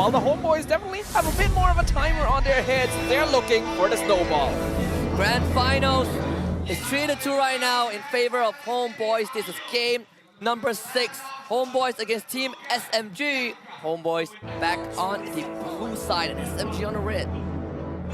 while the Homeboys definitely have a bit more of a timer on their heads. They're looking for the snowball. Grand Finals is 3-2 right now in favor of Homeboys. This is game number 6. Homeboys against Team SMG. Homeboys back on the blue side and SMG on the red.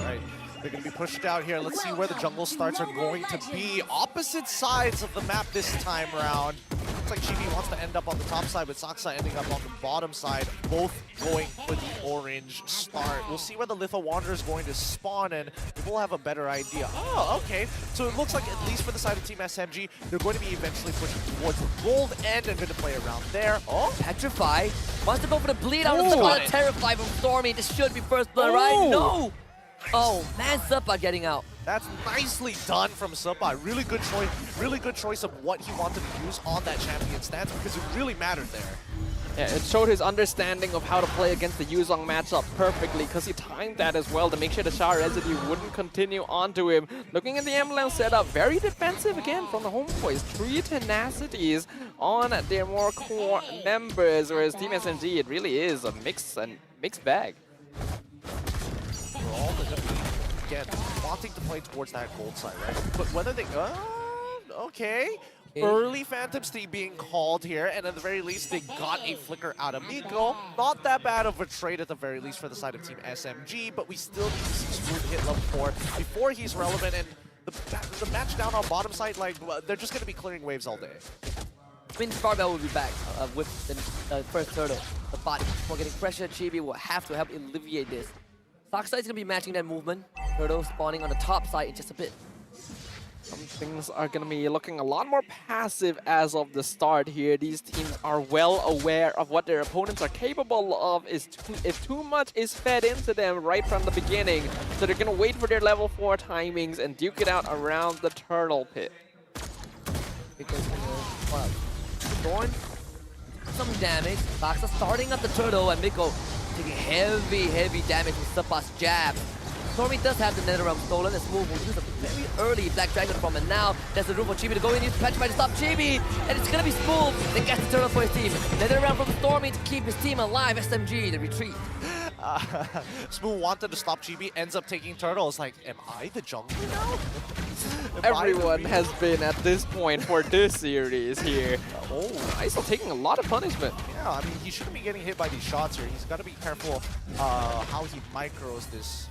Right. They're going to be pushed out here. Let's see where the jungle starts are going to be. Opposite sides of the map this time around. Looks like Chibi wants to end up on the top side, with Saksa ending up on the bottom side, both going for the orange start. We'll see where the Litho Wanderer is going to spawn, and we'll have a better idea. Oh, okay. So it looks like, at least for the side of Team SMG, they're going to be eventually pushing towards the gold end and going to play around there. Oh, Petrify wants to go for the bleed out of the Terrify from Stormy. This should be first blood, right? No! Oh, man, Suppa getting out. that's nicely done from Suppa. Really good choice of what he wanted to use on that champion stance, because it really mattered there. Yeah, it showed his understanding of how to play against the Yuzong matchup perfectly, because he timed that as well to make sure the Shower Residue wouldn't continue onto him. Looking at the emblem setup, very defensive again from the Homeboys. 3 tenacities on their more core members, whereas Team SMG, it really is a mixed bag. We're all going to be, again, wanting to play towards that gold side, right? But whether they... okay. Early Phantom Steam being called here, and at the very least, they got a flicker out of Miko. Not that bad of a trade at the very least for the side of Team SMG, but we still need to see Smooth hit level 4 before he's relevant, and the match down on bottom side, like, they're just going to be clearing waves all day. Twin Barbell will be back with the first turtle. The body for getting pressure, Chibi will have to help alleviate this. Saksa is going to be matching that movement. Turtle spawning on the top side in just a bit. Some things are going to be looking a lot more passive as of the start here. These teams are well aware of what their opponents are capable of if too much is fed into them right from the beginning. So they're going to wait for their level 4 timings and duke it out around the turtle pit. Because, Thorn, some damage. Saksa starting up the turtle, and Miko taking heavy damage from Suppa's jab. Stormy does have the Nether Realm stolen. Let's move. We'll use a very early Black Dragon from, and now there's the room for Chibi to go in. Use Petrify to stop Chibi, and it's gonna be Smooth. They get the turtle for his team. Nether Realm from Stormy to keep his team alive. SMG, the retreat. Smooth wanted to stop Chibi, ends up taking turtle. It's like, am I the jungler now? Everyone has been at this point for this series here. Oh, ISO taking a lot of punishment. Yeah, I mean, he shouldn't be getting hit by these shots here. He's got to be careful how he micros this.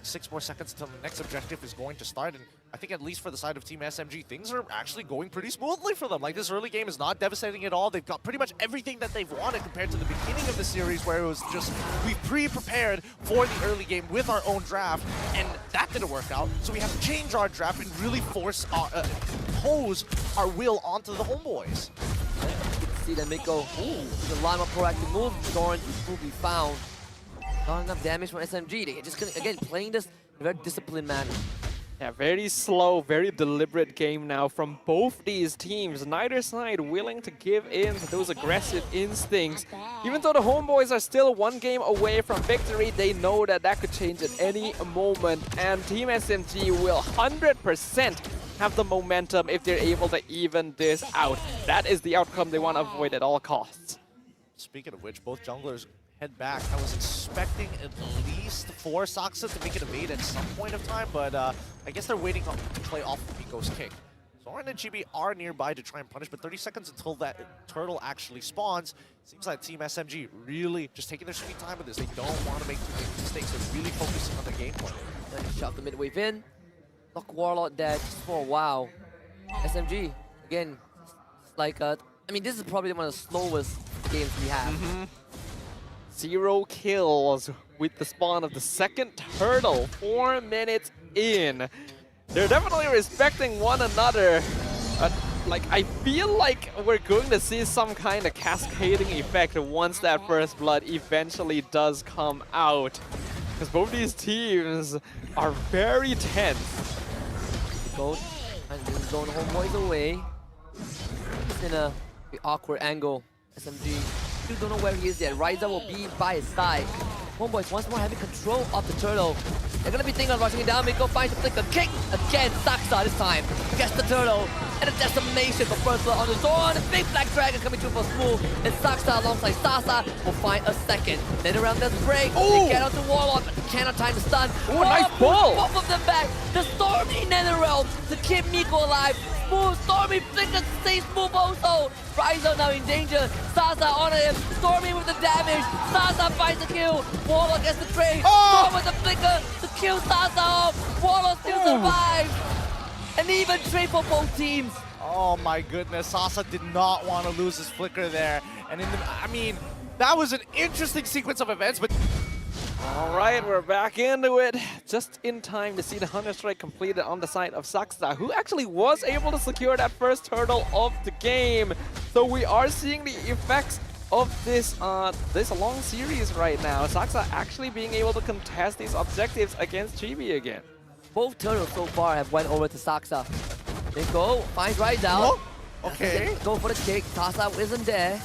6 more seconds until the next objective is going to start, and I think at least for the side of Team SMG, things are actually going pretty smoothly for them. Like, this early game is not devastating at all. They've got pretty much everything that they've wanted compared to the beginning of the series, where it was just, we pre-prepared for the early game with our own draft, and that didn't work out. So we have to change our draft and really pose our will onto the Homeboys. You can see that Miko, the line of proactive move, Thorn will be found. Not enough damage from SMG. They're just gonna, again, playing this in a very disciplined manner. Yeah, very slow, very deliberate game now from both these teams. Neither side willing to give in to those aggressive instincts. Even though the Homeboys are still 1 game away from victory, they know that that could change at any moment. And Team SMG will 100% have the momentum if they're able to even this out. That is the outcome they want to avoid at all costs. Speaking of which, both junglers head back. I was expecting at least 4 Saksa to make it evade at some point of time, but I guess they're waiting to play off of Miko's kick. Zoran and Chibi are nearby to try and punish, but 30 seconds until that turtle actually spawns. Seems like Team SMG really just taking their sweet time with this. They don't want to make too many mistakes. They're really focusing on their gameplay. Shove the mid-wave in. Lock Warlord dead for a while. SMG, again, it's like, I mean, this is probably one of the slowest games we have. 0 kills with the spawn of the second turtle, 4 minutes in. They're definitely respecting one another. Like, I feel like we're going to see some kind of cascading effect once that first blood eventually does come out. Because both these teams are very tense. Both, and this is going Homeboys away. He's in a awkward angle. SMG. Still don't know where he is yet. Ryza will be by his side. Homebois once more having control of the turtle. They're gonna be thinking of rushing it down. Miko finds the flicker. Kick again. Saksa this time gets the turtle. And a decimation for first blood on the Zorn. The big black dragon coming through for Smooth. And Saksa alongside Sasa will find a second. Then around the break. They get onto Warlock, but cannot time the stun. Oh, nice ball. Both of them back. The Stormy Netherrealm to keep Miko alive. Smooth, Stormy flicker stays Smooth also. Ryzo now in danger. Sasa on him. Stormy with the damage. Sasa finds the kill. Warlock gets the trade. Storm with the flicker to kill Sasa off. Warlock still survives. And even trade for both teams. Oh my goodness, Sasa did not want to lose his flicker there. And I mean, that was an interesting sequence of events, but All right, we're back into it. Just in time to see the Hunter Strike completed on the side of Saksa, who actually was able to secure that first turtle of the game. So we are seeing the effects of this long series right now. Saksa actually being able to contest these objectives against Chibi again. Both turtles so far have went over to Saksa. Miko finds Ryzo. oh, okay. Go for the kick. Sasa isn't there.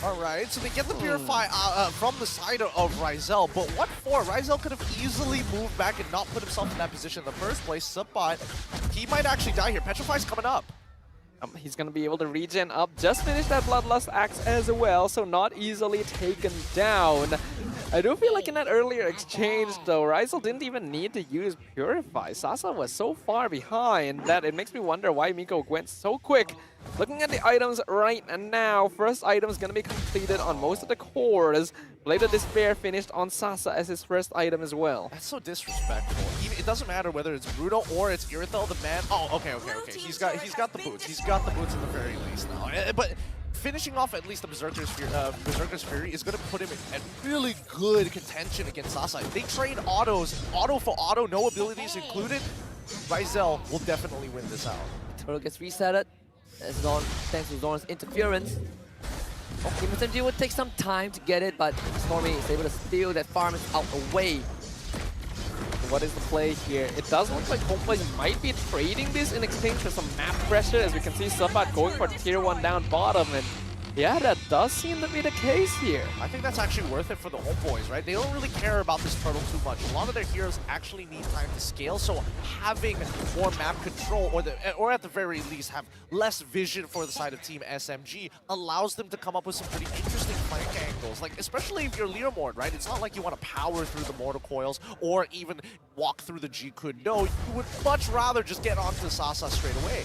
All right, so they get the Purify from the side of Ryzel, but what for? Ryzel could have easily moved back and not put himself in that position in the first place. Subbot, he might actually die here. Petrify's coming up. He's going to be able to regen up, just finish that Bloodlust Axe as well, so not easily taken down. I do feel like in that earlier exchange, though, Ryzel didn't even need to use Purify. Sasa was so far behind that it makes me wonder why Miko went so quick. Looking at the items right now, first item is going to be completed on most of the cores. Blade of Despair finished on Sasa as his first item as well. That's so disrespectful. It doesn't matter whether it's Bruto or it's Irithel, the man. Oh, okay. He's got the boots. He's got the boots at the very least now. But finishing off at least the Berserker's Fury is going to put him in really good contention against Sasa. If they trade autos, auto for auto, no abilities included, Ryzel will definitely win this out. Turtle gets resetted. Zorn, thanks to Zorn's interference. Team SMG would take some time to get it, but Stormy is able to steal that farm out away. What is the play here? It does look like Homebois might be trading this in exchange for some map pressure, as we can see Subbot going for tier 1 down bottom, and yeah, that does seem to be the case here. I think that's actually worth it for the Homebois, right? They don't really care about this turtle too much. A lot of their heroes actually need time to scale, so having more map control, or at the very least have less vision for the side of Team SMG, allows them to come up with some pretty interesting flank angles. Like, especially if you're Learmord, right? It's not like you want to power through the Mortal Coils or even walk through the G-Kun. No, you would much rather just get onto Sasa straight away.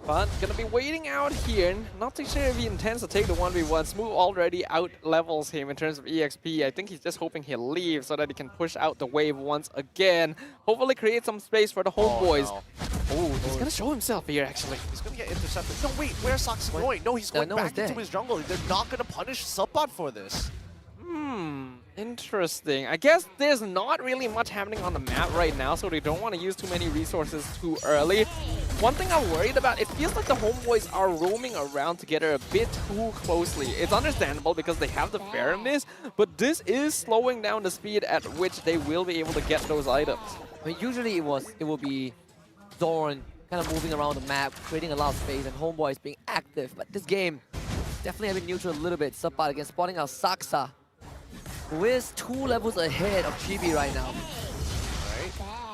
But gonna be waiting out here. Not too sure if he intends to take the 1v1. Smooth already out levels him in terms of EXP. I think he's just hoping he'll leave so that he can push out the wave once again. Hopefully create some space for the Homebois. Oh, he's gonna show himself here actually. He's gonna get intercepted. No, wait, where's Saksa going? No, he's going back into his jungle. They're not gonna punish Subbot for this. Interesting. I guess there's not really much happening on the map right now, so they don't want to use too many resources too early. One thing I'm worried about, it feels like the Homebois are roaming around together a bit too closely. It's understandable because they have the Fairness, but this is slowing down the speed at which they will be able to get those items. I mean, usually it will be Zorn kind of moving around the map, creating a lot of space, and Homebois being active. But this game definitely having neutral a little bit. Subbot again, spotting out Saksa, who is 2 levels ahead of Chibi right now. Right.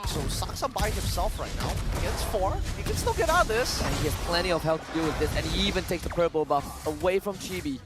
So Saksa by himself right now. Against 4. He can still get out of this. And he has plenty of health to deal with this, and he even takes the purple buff away from Chibi.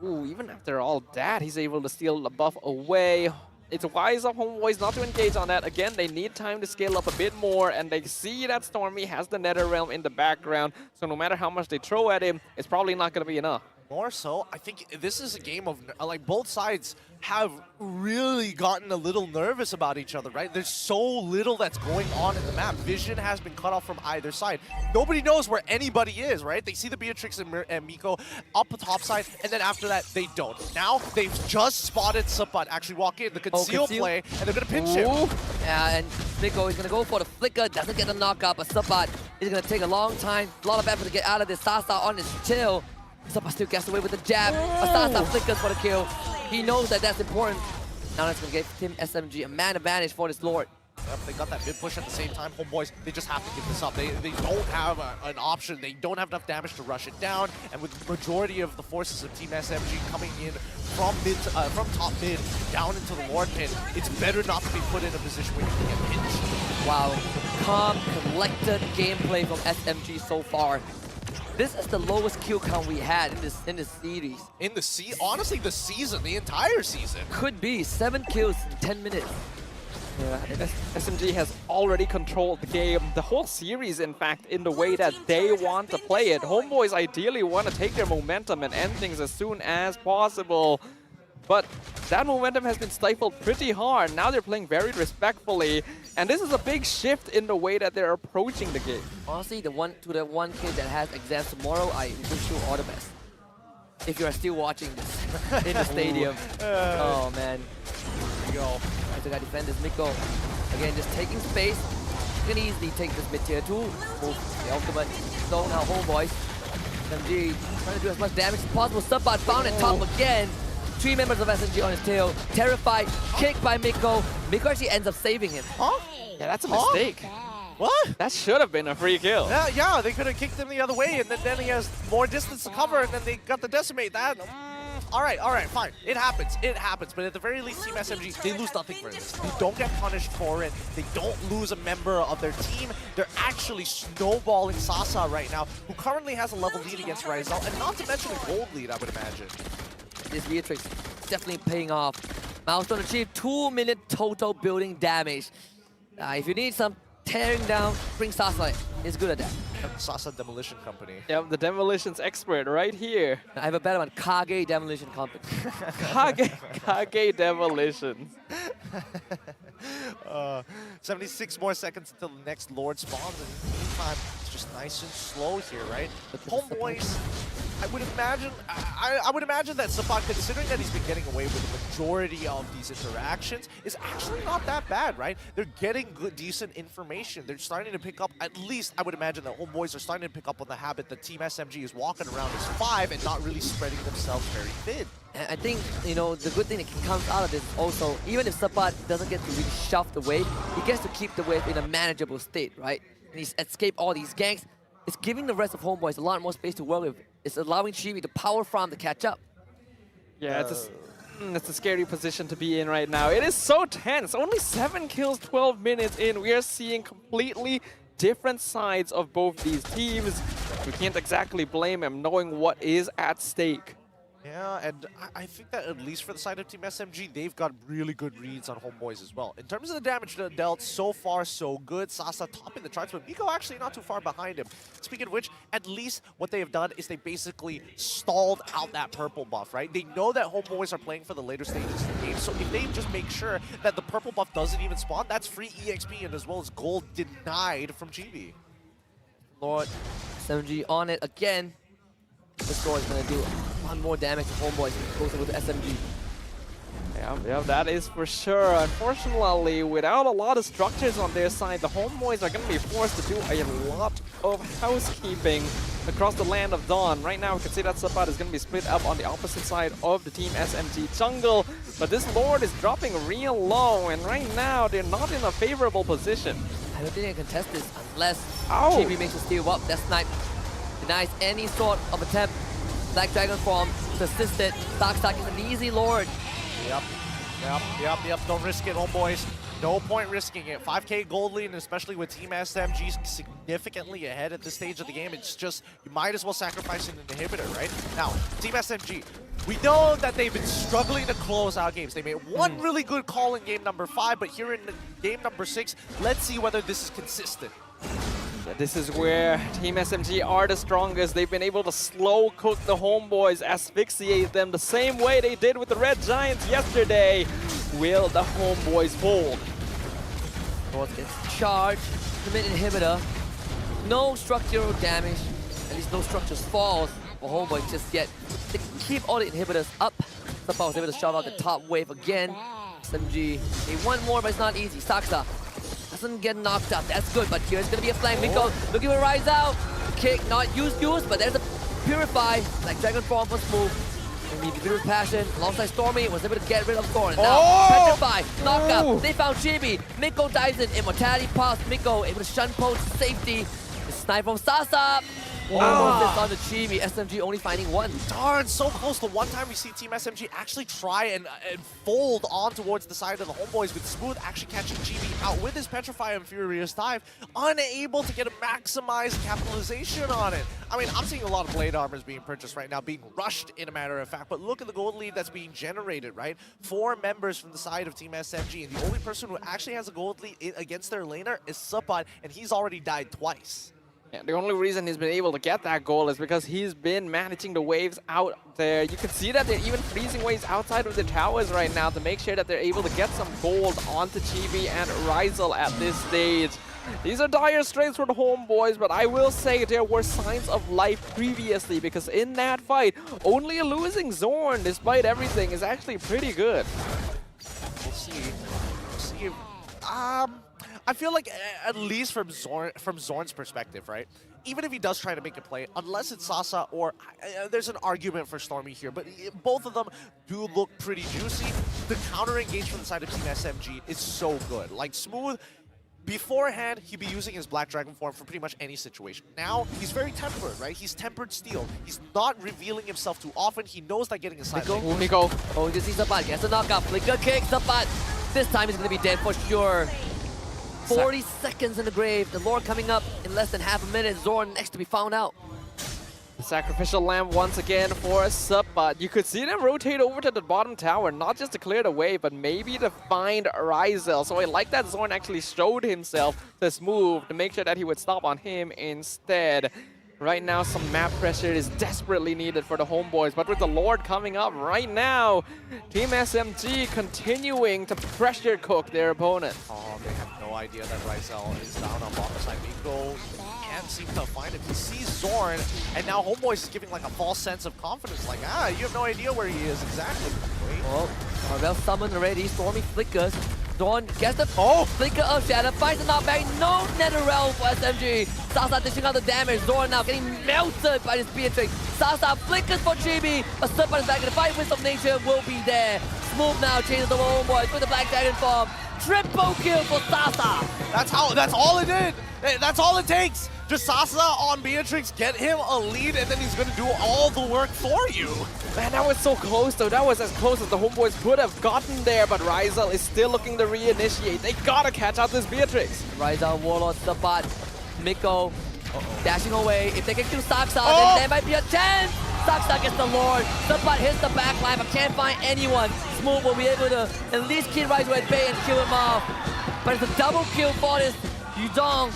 Ooh, even after all that, he's able to steal the buff away. It's wise of Homebois not to engage on that. Again, they need time to scale up a bit more, and they see that Stormy has the Netherrealm in the background, so no matter how much they throw at him, it's probably not going to be enough. More so, I think this is a game of, like, both sides have really gotten a little nervous about each other, right? There's so little that's going on in the map. Vision has been cut off from either side. Nobody knows where anybody is, right? They see the Beatrix and Miko up the top side, and then after that, they don't. Now, they've just spotted Subbot actually walk in, the conceal play, and they're going to pinch him. Yeah, and Miko is going to go for the flicker, doesn't get the knockout, but Subbot is going to take a long time, a lot of effort to get out of this. Sasa on his tail. Subbot still gets away with the jab. Sasa flickers for the kill. He knows that that's important. Now that's going to give Team SMG a man advantage for this Lord. They got that mid push at the same time. Homeboys, they just have to give this up. They don't have an option. They don't have enough damage to rush it down. And with the majority of the forces of Team SMG coming in from from top mid down into the Lord pit, it's better not to be put in a position where you can get pinched. Wow, calm, collected gameplay from SMG so far. This is the lowest kill count we had in this series. Honestly, the season, the entire season. Could be 7 kills in 10 minutes. Yeah, SMG has already controlled the game, the whole series, in fact, in the way that they want to play it. Homeboys ideally want to take their momentum and end things as soon as possible. But that momentum has been stifled pretty hard. Now they're playing very respectfully. And this is a big shift in the way that they're approaching the game. Honestly, the one kid that has exams tomorrow, I wish you all the best. If you are still watching this in the stadium. Oh man. There you go. As the guy defend this Miko. Again, just taking space. You can easily take this mid tier 2. Move the ultimate. So now Homeboys. SMG trying to do as much damage as possible. Subbot found at top again. 3 members of SMG on his tail. Terrified. Kicked by Miko. Miko actually ends up saving him. Huh? Yeah, that's a mistake. What? That should have been a free kill. Yeah, they could have kicked him the other way, and then he has more distance to cover, and then they got the decimate. That. All right, fine. It happens. But at the very least, Team SMG, they lose nothing for this. They don't get punished for it. They don't lose a member of their team. They're actually snowballing Sasa right now, who currently has a level lead against Rizal, and not to mention a gold lead, I would imagine. This Beatrix definitely paying off. Milestone achieved 2-minute total building damage. If you need some tearing down, bring Sasa. He's good at that. Sasa Demolition Company. Yeah, the demolitions expert right here. I have a better one, Kage Demolition Company. Kage Demolitions. 76 more seconds until the next Lord spawns, and in the meantime, it's just nice and slow here, right? Homeboys, I would imagine, I would imagine that Sapat, considering that he's been getting away with the majority of these interactions, is actually not that bad, right? They're getting good, decent information. They're starting to pick up, at least I would imagine that Homeboys are starting to pick up on the habit that Team SMG is walking around as 5 and not really spreading themselves very thin. And I think, you know, the good thing that comes out of this also, even if Sapat doesn't get to really shove the wave, he gets to keep the wave in a manageable state, right? And he's escaped all these ganks. It's giving the rest of Homeboys a lot more space to work with. It's allowing Chibi to power farm to catch up. Yeah, it's a scary position to be in right now. It is so tense. Only 7 kills, 12 minutes in. We are seeing completely different sides of both these teams. We can't exactly blame him knowing what is at stake. Yeah, and I think that at least for the side of Team SMG, they've got really good reads on Homeboys as well. In terms of the damage dealt, so far so good. Sasa topping the charts, but Miko actually not too far behind him. Speaking of which, at least what they have done is they basically stalled out that purple buff, right? They know that Homeboys are playing for the later stages of the game, so if they just make sure that the purple buff doesn't even spawn, that's free EXP and as well as gold denied from GB. Lord, SMG on it again. This score is going to do one more damage to Homeboys closer with the SMG. Yeah, that is for sure. Unfortunately, without a lot of structures on their side, the Homeboys are going to be forced to do a lot of housekeeping across the land of Dawn. Right now, we can see that Sapat is going to be split up on the opposite side of the Team SMG jungle. But this Lord is dropping real low, and right now, they're not in a favorable position. I don't think they can contest this unless Ow. Chibi makes a steal up. That snipe denies any sort of attempt. Black Dragon form persisted. Darkstalk is an easy Lord. Yep. Don't risk it, Homeboys. No point risking it. 5k gold lead, and especially with Team SMG significantly ahead at this stage of the game, it's just, you might as well sacrifice an inhibitor, right? Now, Team SMG, we know that they've been struggling to close out games. They made one really good call in game number 5, but here in game number 6, let's see whether this is consistent. Yeah, this is where Team SMG are the strongest. They've been able to slow cook the Homeboys, asphyxiate them the same way they did with the Red Giants yesterday. Will the Homeboys fold? North gets charged. The mid inhibitor. No structural damage. At least no structures falls for Homeboys just yet. They keep all the inhibitors up. Sapat was able to shove out the top wave again. SMG, they want more, but it's not easy. Saksa doesn't get knocked up. That's good, but here's gonna be a flank. Miko looking to rise out. Kick, not used, but there's a Purify. Like Dragon Form first move. Immediately with passion, alongside Stormy, was able to get rid of Thorn. Now, Petrify, knockup, they found Chibi. Miko dives in, Immortality pops, Miko able to shun poach, safety. The snipe from Sasa. Almost on the Chibi, SMG only finding one. Darn, so close. The one time we see Team SMG actually try and fold on towards the side of the Homeboys, with Smooth actually catching GB out with his Petrify and Furious Dive, unable to get a maximized capitalization on it. I mean, I'm seeing a lot of blade armors being purchased right now, being rushed in a matter of fact, but look at the gold lead that's being generated, right? 4 members from the side of Team SMG, and the only person who actually has a gold lead against their laner is Suppot, and he's already died twice. Yeah, the only reason he's been able to get that goal is because he's been managing the waves out there. You can see that they're even freezing waves outside of the towers right now to make sure that they're able to get some gold onto Chibi and Rizal at this stage. These are dire straits for the Homeboys, but I will say there were signs of life previously, because in that fight, only losing Zorn, despite everything, is actually pretty good. We'll see. We'll see. I feel like, at least from Zorn's perspective, right? Even if he does try to make a play, unless it's Sasa or there's an argument for Stormy here, but both of them do look pretty juicy. The counter engage from the side of Team SMG is so good. Like Smooth, beforehand, he'd be using his Black Dragon form for pretty much any situation. Now, he's very tempered, right? He's tempered steel. He's not revealing himself too often. He knows that getting inside. Miko. Oh, you see Suppot gets a knockout. Flicker kick, Suppot. This time he's going to be dead for sure. 40 seconds in the grave. The Lord coming up in less than half a minute. Zorn next to be found out. The sacrificial lamb once again for Suppot. You could see them rotate over to the bottom tower, not just to clear the way, but maybe to find Rizal. So I like that Zorn actually showed himself this move to make sure that he would stop on him instead. Right now, some map pressure is desperately needed for the Homeboys, but with the Lord coming up right now, Team SMG continuing to pressure cook their opponent. Oh, they have no idea that Rizal is down on bottom side. Miko can't seem to find him. He sees Zorn, and now Homeboys is giving like a false sense of confidence, like, you have no idea where he is exactly. Wait. Well, Marvel summoned already. Stormy flickers. Zorn gets the flicker of Shadow, finds the knockback. No Netherrealm for SMG. Sasa dishing out the damage. Zorn now getting melted by this Beatrix. Sasa flickers for Chibi, but Suppot is back in the fight. Wisdom of Nature will be there. Smooth now chases the Homeboys with the Black Dragon form. Triple kill for Sasa. That's all it did. That's all it takes. Just Sasa on Beatrix, get him a lead, and then he's gonna do all the work for you. Man, that was so close though. That was as close as the Homeboys could have gotten there, but Rizal is still looking to reinitiate. They gotta catch out this Beatrix. Rizal, Warlord, Suppot, Miko dashing away. If they can kill Saksa, then there might be a chance. Saksa gets the Lord. Suppot hits the backline, but can't find anyone. Smooth will be able to at least keep Rizal at bay and kill him off. But it's a double kill for this Yudong.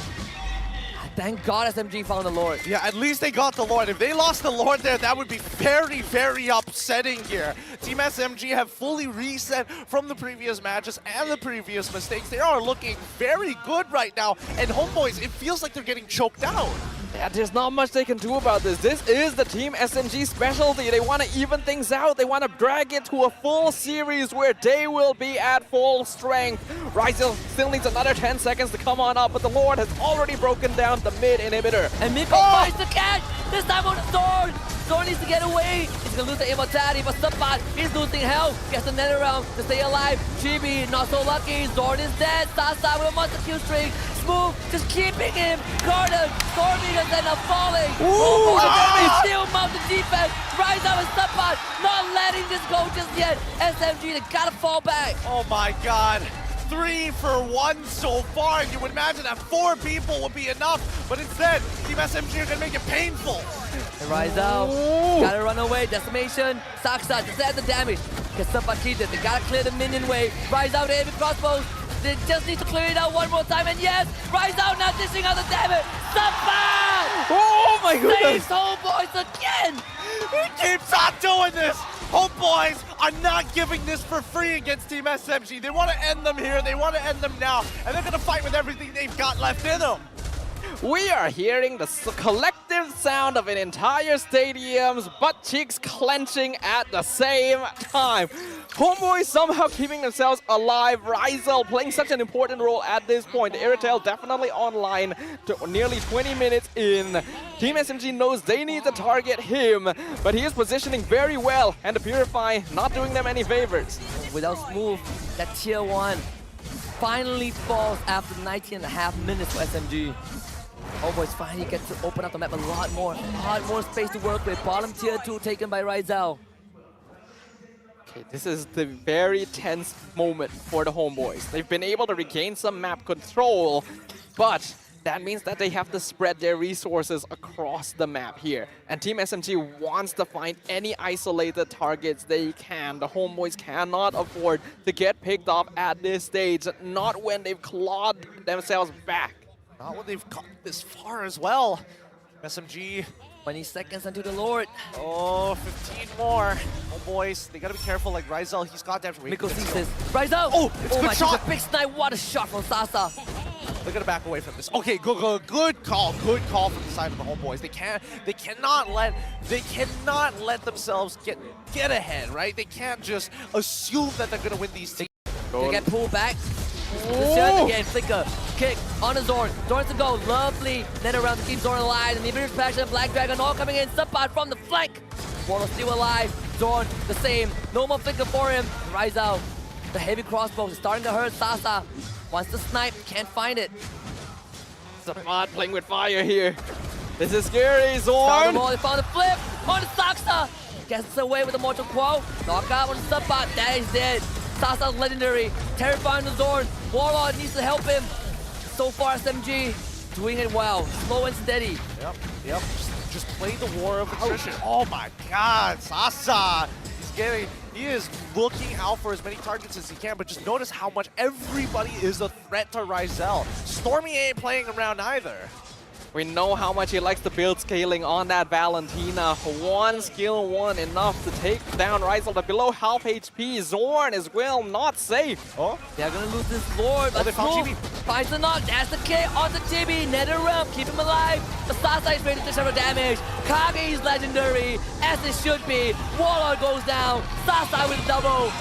Thank God SMG found the Lord. Yeah, at least they got the Lord. If they lost the Lord there, that would be very, very upsetting here. Team SMG have fully reset from the previous matches and the previous mistakes. They are looking very good right now. And Homeboys, it feels like they're getting choked out. Yeah, there's not much they can do about this. This is the Team SMG specialty. They want to even things out. They want to drag it to a full series where they will be at full strength. Rizal still needs another 10 seconds to come on up, but the Lord has already broken down the mid inhibitor. And Miko finds the catch! This time on the Zorn! Zorn needs to get away! He's gonna lose the immortality, but Suppot is losing health. Gets the Netherrealm to stay alive. Chibi, not so lucky. Zorn is dead. Sasa with a monster kill streak. Smooth, just keeping him guarded. Storming and then falling. Ooh, the damage! Still mounted defense. Rizal and Suppot not letting this go just yet. SMG, they gotta fall back. Oh my God. 3 for 1 so far. You would imagine that 4 people would be enough, but instead, Team SMG are gonna make it painful. And Rizal gotta run away. Decimation. Saksa just add the damage. Get Suppot keep it. They gotta clear the minion wave. Rizal to aim with crossbows. They just need to clear it out one more time. And yes, Rizal now dishing out the damage. Suppot! Oh my goodness! Saves Homeboys again! He keeps on doing this! Homeboys are not giving this for free against Team SMG. They want to end them here. They want to end them now. And they're going to fight with everything they've got left in them. We are hearing the collective collective sound of an entire stadium's butt cheeks clenching at the same time. Homeboys somehow keeping themselves alive. Rizal playing such an important role at this point. Airtel definitely online to nearly 20 minutes in. Team SMG knows they need to target him, but he is positioning very well, and the Purify not doing them any favors. Without Smooth, that tier 1 finally falls after 19.5 minutes for SMG. Homeboys finally get to open up the map a lot more space to work with. Bottom tier 2 taken by Rizal. Okay, this is the very tense moment for the Homeboys. They've been able to regain some map control, but that means that they have to spread their resources across the map here. And Team SMG wants to find any isolated targets they can. The Homeboys cannot afford to get picked off at this stage, not when they've clawed themselves back. Not when they've gotten this far as well. SMG. 20 seconds until the Lord. Oh, 15 more. Oh, boys, they gotta be careful. Like Rizal, he's got that. Miko sees this. Rizal! Oh, it's a good my shot. God, big snipe. What a shot from Sasa. They're gonna back away from this. Okay, good call from the side of the Homeboys. They cannot let themselves get ahead, right? They can't just assume that they're gonna win these things. They get pulled back. Shut again, Flicker, kick on the Zorn. Zorn to go, lovely. Then around to keep Zorn alive. And the Invader's Passion, Black Dragon all coming in. Subpod from the flank. Warlord still alive. Zorn the same. No more Flicker for him. Rizal, the heavy crossbow is starting to hurt Sasa. Wants to snipe, can't find it. Samad playing with fire here. This is scary, Zorn. They found the flip on the Saksa. Gets away with the Mortal Quo. Knockout on the Subpod, that is it. Sasa's legendary, terrifying the Zorn. Warlord needs to help him. So far, SMG doing it well, slow and steady. Yep. Just play the war of attrition. Oh my God, Sasa. He is looking out for as many targets as he can, but just notice how much everybody is a threat to Rizal. Stormy ain't playing around either. We know how much he likes to build scaling on that Valentina. One skill, one enough to take down Rizal, but below half HP. Zorn as well, not safe. Oh, they're gonna lose this Lord. they found Chibi. Finds the knock, that's the K onto Chibi. Nether Realm, keep him alive. The Sasa is ready to several damage. Kage is legendary, as it should be. Warlord goes down. Sasa with double.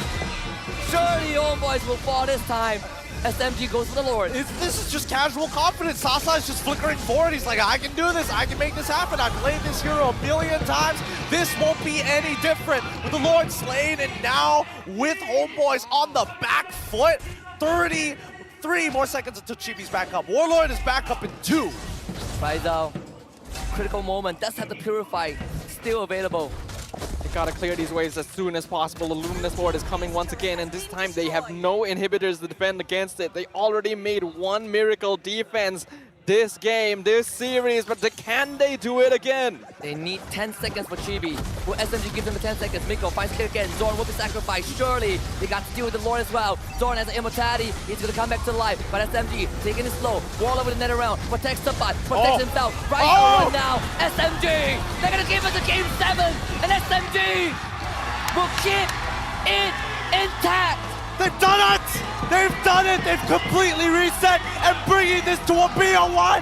Surely Homeboys will fall this time. SMG goes for the Lord. This is just casual confidence. Sasa is just flickering forward. He's like, I can do this. I can make this happen. I've played this hero a billion times. This won't be any different. With the Lord slain and now with Homeboys on the back foot. 33 more seconds until Chibi's back up. Warlord is back up in 2. Rizal, critical moment. Does have the Purify still available. They gotta clear these waves as soon as possible. The Luminous Lord is coming once again, and this time they have no inhibitors to defend against it. They already made one miracle defense this game, this series, but can they do it again? They need 10 seconds for Chibi. Will SMG give them the 10 seconds? Miko finds kill again. Zorn will be sacrificed. Surely they got to deal with the Lord as well. Zorn has an immortality. He's gonna come back to life. But SMG taking it slow. Wall over the net around. Protects the bot. Protects himself. Right on now. SMG. They're gonna give us a game 7. And SMG will keep it intact. They've done it! They've done it! They've completely reset and bringing this to a BO1!